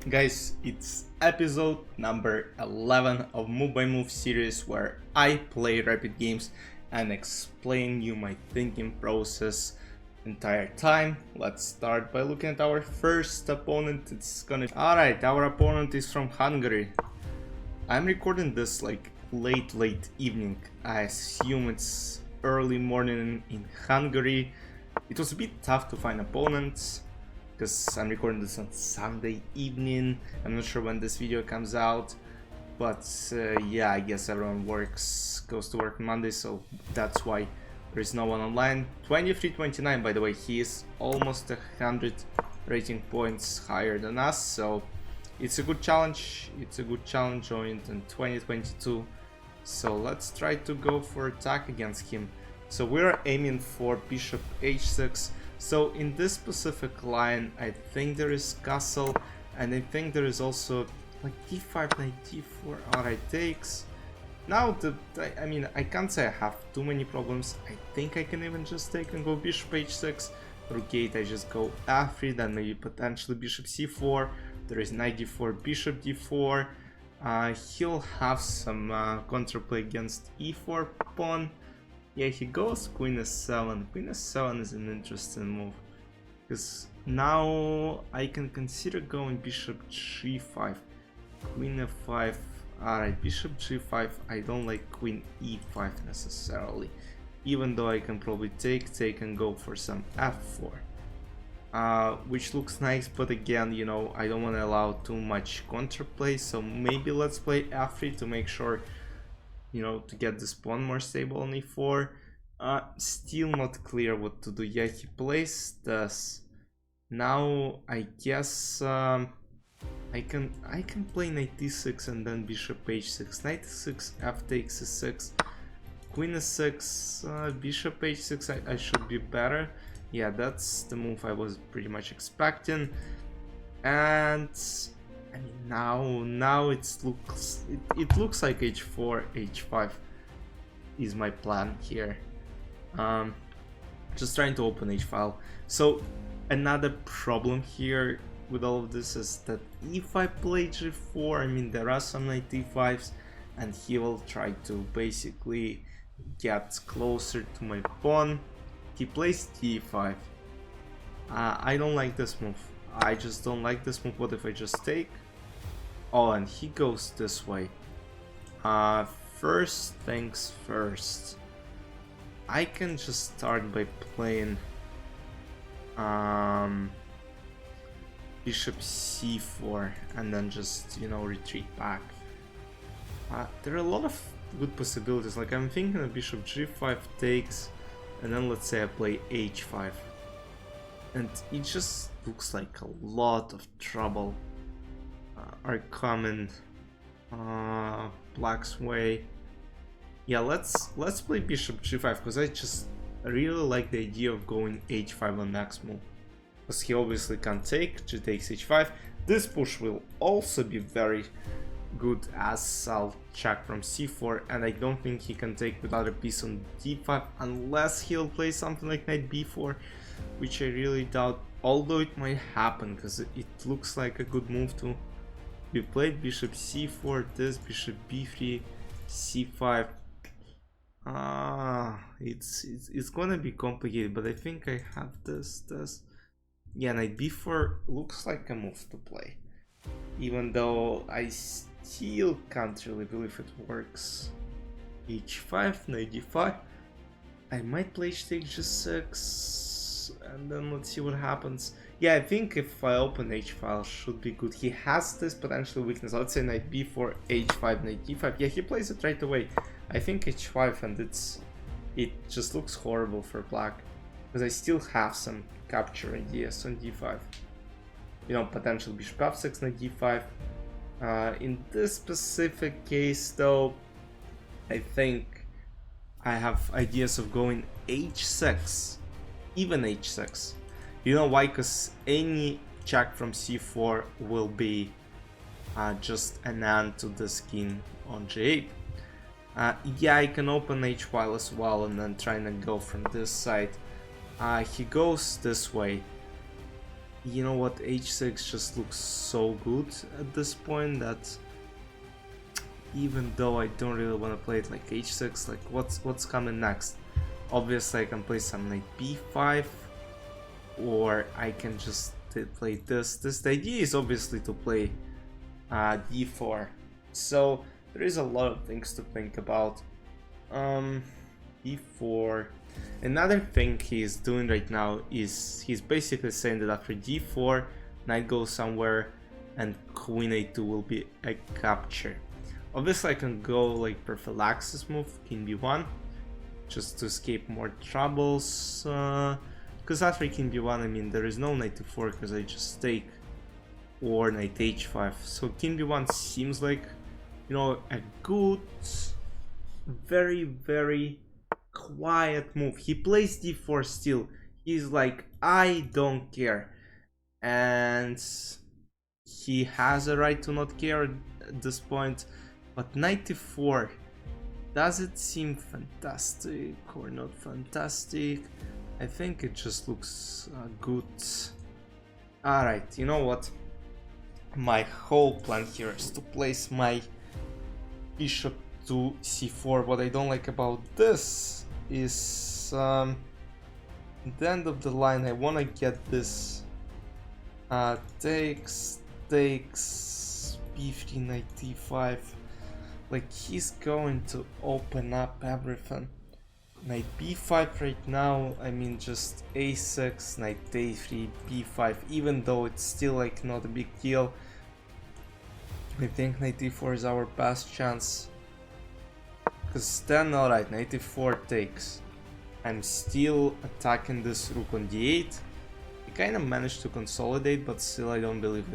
Guys, it's episode number 11 of Move by Move series where I play rapid games and explain you my thinking process entire time. Let's start by looking at our first opponent. Alright, our opponent is from Hungary. I'm recording this like late evening. I assume it's early morning in Hungary. It was a bit tough to find opponents because I'm recording this on Sunday evening. I'm not sure when this video comes out, but yeah, I guess everyone goes to work Monday, so that's why there is no one online. 23-29, by the way, he is almost 100 rating points higher than us, so it's a good challenge. It's a good challenge joined in 2022, so let's try to go for attack against him. So we're aiming for bishop h6. So in this specific line, I think there is castle, and I think there is also like d5, knight d4, alright, takes. Now, I can't say I have too many problems. I think I can even just take and go bishop h6. Through gate, I just go f3, then maybe potentially bishop c4. There is knight d4, bishop d4. He'll have some counterplay against e4 pawn. Yeah, he goes queen s7. Queen s7 is an interesting move, because now I can consider going bishop g5, queen f5. Alright, bishop g5. I don't like queen e5 necessarily, even though I can probably take and go for some f4, which looks nice, but again, you know, I don't want to allow too much counterplay, so maybe let's play f3 to make sure, you know, to get this pawn more stable on e4. Still not clear what to do. Yeah, he plays this. Now I guess I can play knight d6 and then bishop h6. Knight d6, f takes e6, queen e6, bishop h6. I should be better. Yeah, that's the move I was pretty much expecting. And I mean, now it looks like h4, h5 is my plan here. Just trying to open h-file. So another problem here with all of this is that if I play g4, I mean, there are some knight d5s, and he will try to basically get closer to my pawn. He plays d5. I don't like this move. I just don't like this move. What if I just take? Oh, and he goes this way. First things first. I can just start by playing bishop c4 and then just, you know, retreat back. There are a lot of good possibilities. Like, I'm thinking of bishop g5 takes, and then let's say I play h5. And it just looks like a lot of trouble are coming black's way. Yeah, let's play bishop g5, because I just really like the idea of going h5 on next move, because he obviously can't take. G takes h5. This push will also be very good, as I'll check from c4, and I don't think he can take without a piece on d5 unless he'll play something like knight b4, which I really doubt, although it might happen because it looks like a good move to be played. Bishop c4, this bishop b3, c5. It's gonna be complicated, but I think I have this. Yeah, knight b4 looks like a move to play, even though I still can't really believe it works. h5, knight d5. I might play h takes g6, and then let's see what happens. Yeah, I think if I open h-file should be good. He has this potential weakness. Let's say knight b4, h5, knight d5. Yeah, he plays it right away. I think h5, and it just looks horrible for black, because I still have some capture ideas on d5. You know, potential bishop f6, knight d5. In this specific case, though, I think I have ideas of going h6, even h6. You know why? Because any check from c4 will be just an end to this king on g8. Yeah, I can open h-file as well and then trying to go from this side. He goes this way. you know what, h6 just looks so good at this point that even though I don't really want to play it like h6, like what's coming next? Obviously I can play some knight b5, or I can just play this. The idea is obviously to play d4. So there is a lot of things to think about. d4. Another thing he's doing right now is he's basically saying that after d4, knight goes somewhere, and queen a2 will be a capture. Obviously I can go like prophylaxis move, king b1, just to escape more troubles. Because after king b1, I mean, there is no knight to4 because I just take, or knight h5. So king b1 seems like, you know, a good, very, very quiet move. He plays d4 still. He's like, I don't care. And he has a right to not care at this point. But knight to4, does it seem fantastic or not fantastic? I think it just looks good. Alright, you know what? My whole plan here is to place my bishop to c4. What I don't like about this is at the end of the line I want to get this takes b3 knight d5. Like, he's going to open up everything. Knight b5 right now, I mean, just a6, knight a3, b5, even though it's still like not a big deal. I think knight d4 is our best chance. Because then, alright, knight d4 takes. I'm still attacking this rook on d8. I kind of managed to consolidate, but still I don't believe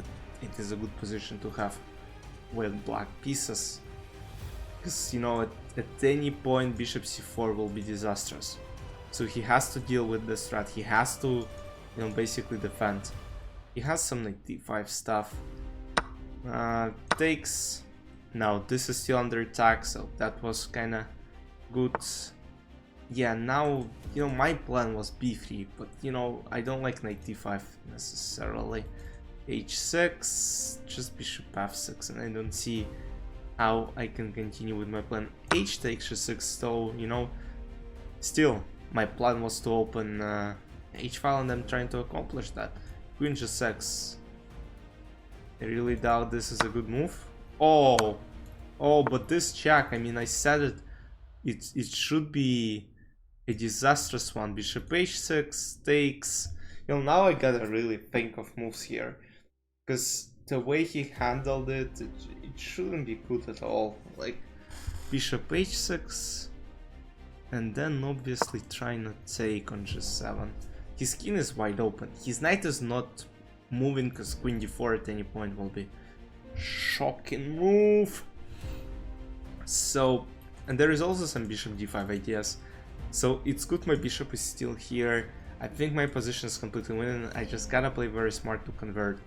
it is a good position to have with black pieces. Because, you know, at any point bishop c4 will be disastrous. So he has to deal with this threat. He has to, you know, basically defend. He has some knight d5 stuff. Takes. Now this is still under attack, so that was kind of good. Yeah, now, you know, my plan was b3, but, you know, I don't like knight d5 necessarily. h6, just bishop f6, and I don't see how I can continue with my plan. H takes g6, so, you know, still, my plan was to open h file, and I'm trying to accomplish that. Queen g6. I really doubt this is a good move. Oh, but this check, I mean, I said it should be a disastrous one. Bishop h6 takes. You know, now I gotta really think of moves here, because the way he handled it shouldn't be good at all. Like, bishop h6, and then obviously trying to take on g7. His king is wide open. His knight is not moving because queen d4 at any point will be shocking move. So, and there is also some bishop d5 ideas. So it's good my bishop is still here. I think my position is completely winning. I just gotta play very smart to convert.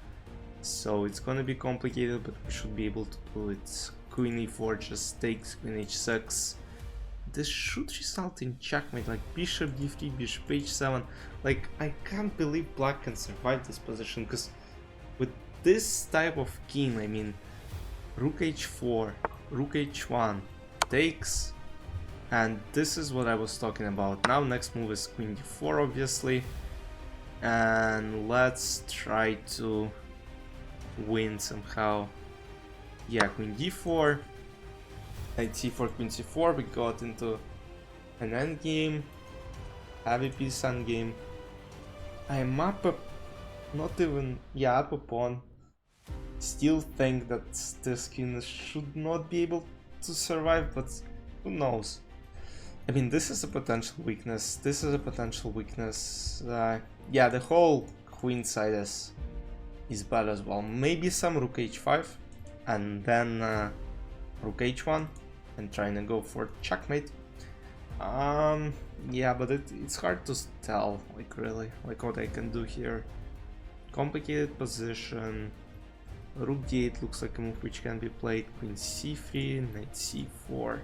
So it's gonna be complicated, but we should be able to do it. Queen e4 just takes, queen h6. This should result in checkmate, like bishop d3, bishop h7. Like, I can't believe black can survive this position, because with this type of king, I mean, rook h4, rook h1, takes, and this is what I was talking about. Now next move is queen d4, obviously, and let's try to win somehow. Yeah, queen d4, knight c4, queen c4. We got into an endgame, heavy piece endgame. I'm up a, not even, yeah, up a pawn. Still think that this king should not be able to survive, but who knows. I mean, this is a potential weakness. This is a potential weakness. Yeah, the whole queen side is bad as well. Maybe some rook h5, and then rook h1, and trying to go for checkmate. Yeah, but it's hard to tell, like, really, like, what I can do here. Complicated position. Rook d8 looks like a move which can be played. Queen c3, knight c4,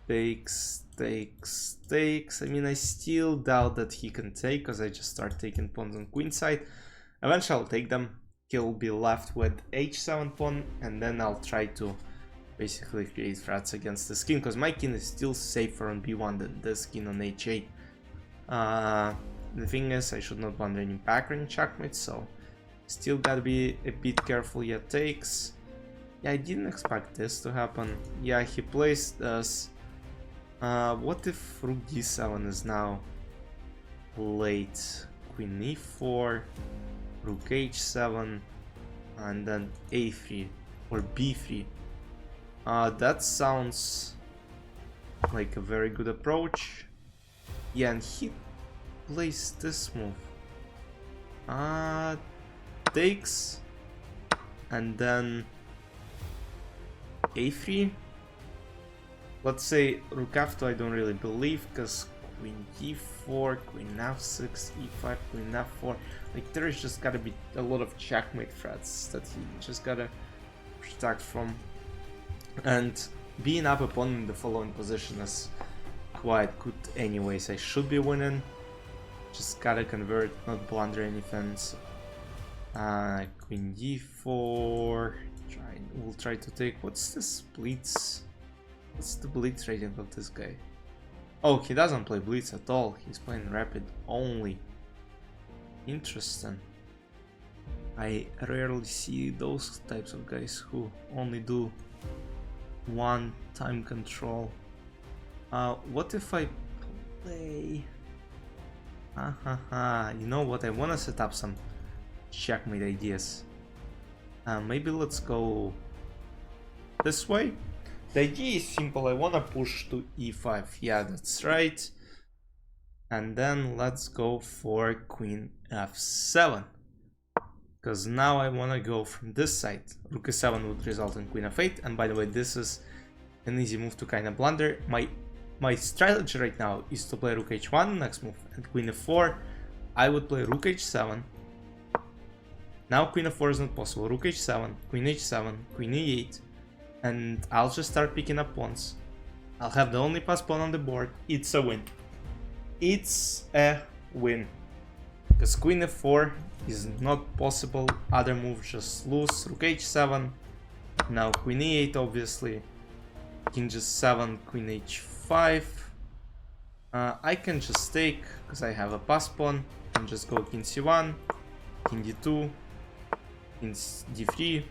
takes, takes, takes. I mean, I still doubt that he can take, because I just start taking pawns on queen side. Eventually I'll take them. He'll be left with h7 pawn, and then I'll try to basically create threats against this king, because my king is still safer on b1 than this king on h8. The thing is, I should not blunder any background checkmate, so still gotta be a bit careful. Yeah, takes. Yeah, I didn't expect this to happen. Yeah, he plays this. What if rook d7 is now late? Queen e4, rook h7, and then a3 or b3. That sounds like a very good approach. Yeah, and he plays this move. Takes, and then a3. Let's say rook f2 I don't really believe, because queen d4, queen f6, e5, queen f4. Like, there's just gotta be a lot of checkmate threats that he just gotta protect from. And being up a pawn in the following position is quite good anyways. I should be winning. Just gotta convert, not blunder anything. So, queen d4. We'll try to take. What's this blitz? What's the blitz rating of this guy? Oh, he doesn't play blitz at all. He's playing rapid only. Interesting. I rarely see those types of guys who only do one time control. What if I play? You know what? I want to set up some checkmate ideas. Maybe let's go this way. The idea is simple. I want to push to e5. Yeah, that's right. And then let's go for queen f7. Because now I want to go from this side. Rook e7 would result in queen f8. And by the way, this is an easy move to kind of blunder. My strategy right now is to play rook h1 next move, and queen f4. I would play rook h7. Now queen f4 is not possible. Rook h7, queen h7, queen e8. And I'll just start picking up pawns. I'll have the only pass pawn on the board. It's a win. It's a win. Because queen f4 is not possible. Other moves just lose. Rook h7. Now queen e8 obviously. King g7, queen h5. I can just take, because I have a pass pawn, and just go king c1, king d2, king d3.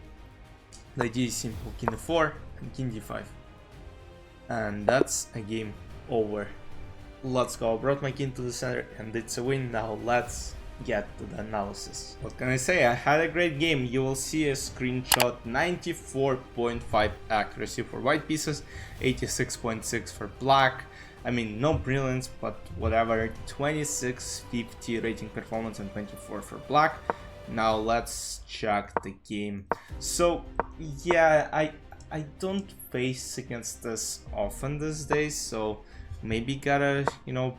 The idea is simple: king d4 and king d5. And that's a game over. Let's go. I brought my king to the center and it's a win. Now let's get to the analysis. What can I say? I had a great game. You will see a screenshot: 94.5 accuracy for white pieces, 86.6 for black. I mean, no brilliance, but whatever. 2650 rating performance and 24 for black. Now let's check the game. So yeah, I don't face against this often these days, so maybe gotta, you know,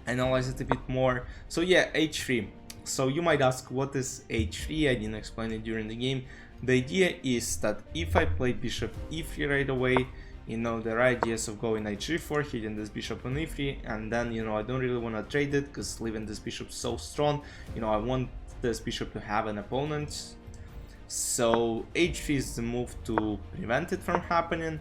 analyze it a bit more. So yeah, h3. So you might ask, what is h3? I didn't explain it during the game. The idea is that if I play bishop e3 right away, you know, the ideas of going knight g4, hitting this bishop on e3, and then, you know, I don't really want to trade it because leaving this bishop so strong, you know, I want this bishop to have an opponent. So h3 is the move to prevent it from happening.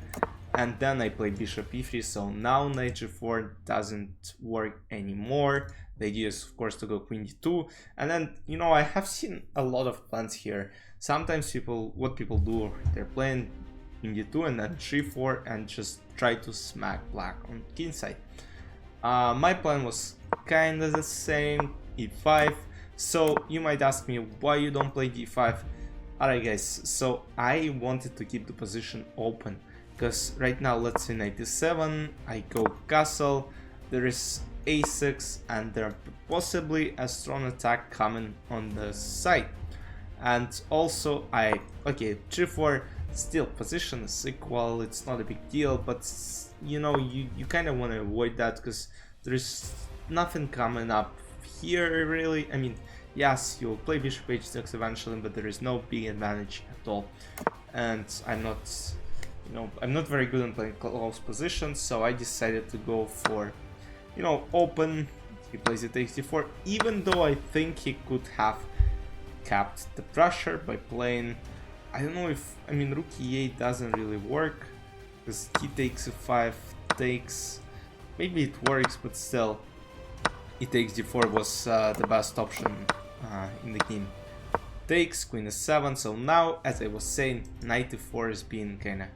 And then I play bishop e3, so now knight g4 doesn't work anymore. The idea is, of course, to go queen d2. And then, you know, I have seen a lot of plans here. Sometimes what people do, they're playing queen d2 and then g4 and just try to smack black on king side. My plan was kind of the same, e5. So you might ask me why you don't play d5. Alright guys, so I wanted to keep the position open. Because right now, let's say knight e7, I go castle, there is a6, and there possibly a strong attack coming on the side. And also okay, g4, still position is equal, it's not a big deal, but you know, you kind of want to avoid that because there's nothing coming up here really. I mean, yes, you'll play bishop h6 eventually, but there is no big advantage at all. And I'm not, you know, I'm not very good in playing close positions, so I decided to go for, you know, open. He plays it h4, even though I think he could have capped the pressure by playing, I don't know if, I mean, rook e8 doesn't really work, because he takes a5, takes, maybe it works, but still, he takes d4 was the best option in the game. Takes, queen s7, so now, as I was saying, knight e4 is being kinda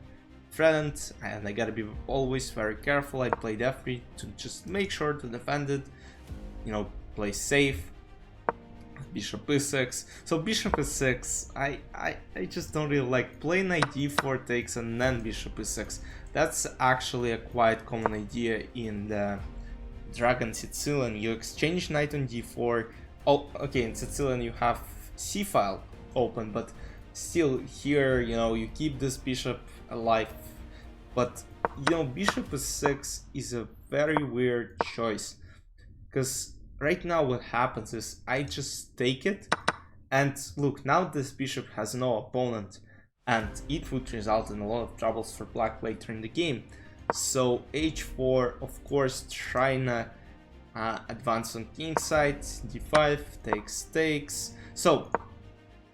threatened, and I gotta be always very careful. I played f3 to just make sure to defend it, you know, play safe. Bishop e6, so bishop e6, I just don't really like. Play knight d4 takes and then bishop e6. That's actually a quite common idea in the Dragon Sicilian. You exchange knight on d4. Oh, okay, in Sicilian you have c file open, but still here, you know, you keep this bishop alive. But you know, bishop e6 is a very weird choice, because right now what happens is I just take it, and look, now this bishop has no opponent, and it would result in a lot of troubles for black later in the game. So h4, of course, trying to advance on king side, d5, takes. So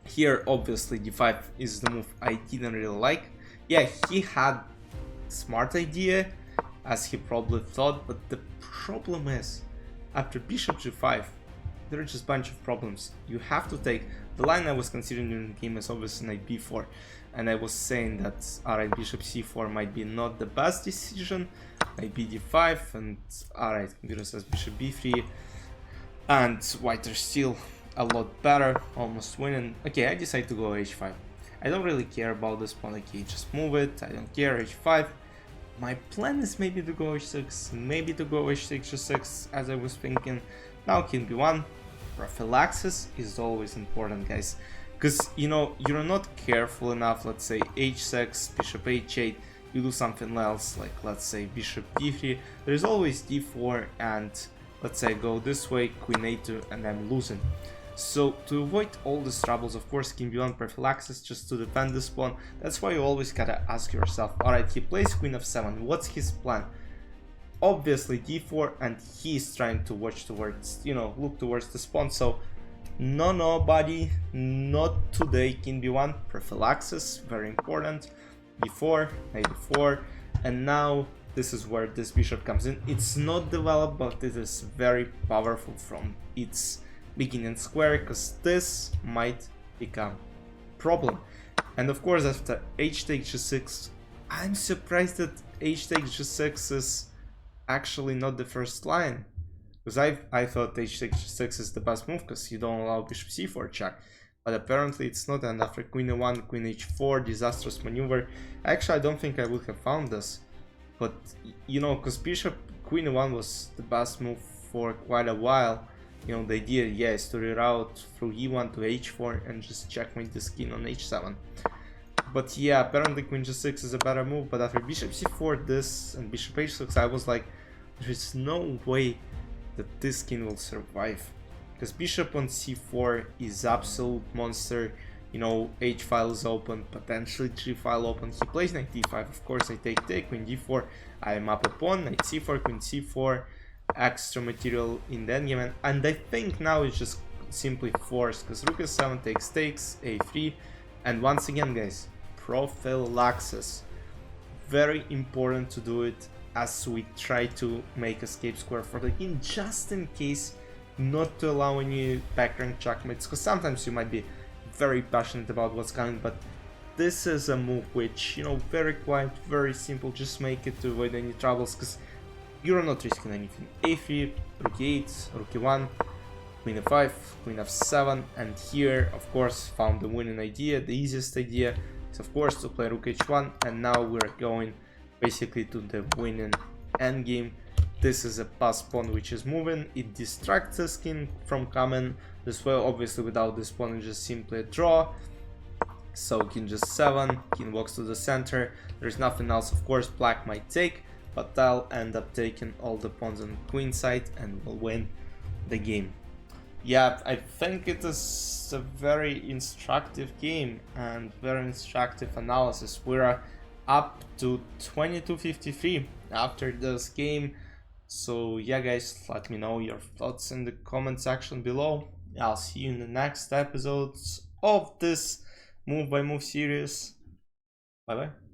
here obviously d5 is the move I didn't really like. Yeah, he had smart idea, as he probably thought, but the problem is, after bishop g5, there are just a bunch of problems. You have to take, the line I was considering during the game is obviously knight b4, and I was saying that alright, bishop c4 might be not the best decision, knight b d5, and alright, computer says bishop b3, and white are still a lot better, almost winning. Okay, I decide to go h5. I don't really care about this pawn, okay, just move it, I don't care, h5. My plan is maybe to go h6, maybe to go h6, g6, as I was thinking. Now king b1. Prophylaxis is always important, guys, because, you know, you're not careful enough. Let's say h6, bishop h8, you do something else, like let's say bishop d3, there's always d4, and let's say I go this way, queen a2, and I'm losing. So to avoid all these troubles, of course, king b1 prophylaxis, just to defend this pawn. That's why you always gotta ask yourself, alright, he plays queen f7, what's his plan? Obviously d4, and he's trying to watch towards, you know, look towards this pawn. So no buddy, not today. King b1 prophylaxis, very important. d4, knight d4, and now this is where this bishop comes in. It's not developed, but it is very powerful from its beginning square, because this might become problem. And of course, after h takes g6, I'm surprised that h takes g6 is actually not the first line, because I thought h takes g6 is the best move, because you don't allow bishop c4 check, but apparently it's not. And after queen a1, queen h4, disastrous maneuver. Actually, I don't think I would have found this, but you know, because bishop queen a1 was the best move for quite a while. You know, the idea, yeah, is to reroute through e1 to h4 and just checkmate this king on h7. But yeah, apparently queen g6 is a better move. But after bishop c4, this, and bishop h6, I was like, there is no way that this king will survive, because bishop on c4 is absolute monster. You know, h file is open, potentially g file open. He plays knight d5, of course I take, queen d4, I am up a pawn, knight c4, queen c4, extra material in the endgame, and I think now it's just simply forced, because rook s7 takes, a3, and once again, guys, prophylaxis, very important to do it as we try to make escape square for the king, just in case not to allow any backrank checkmates, because sometimes you might be very passionate about what's coming, but this is a move which, you know, very quiet, very simple, just make it to avoid any troubles, because you're not risking anything. a3, rook e8, rook e1, queen f5, queen f7, and here, of course, found the winning idea. The easiest idea is, of course, to play rook h1, and now we're going basically to the winning endgame. This is a pass pawn which is moving, it distracts the king from coming this way. Obviously, without this pawn, it's just simply a draw. So king just 7, king walks to the center, there's nothing else. Of course, black might take, but I'll end up taking all the pawns on the queen side and will win the game. Yeah, I think it is a very instructive game and very instructive analysis. We're up to 22:53 after this game. So yeah, guys, let me know your thoughts in the comment section below. I'll see you in the next episodes of this move by move series. Bye bye.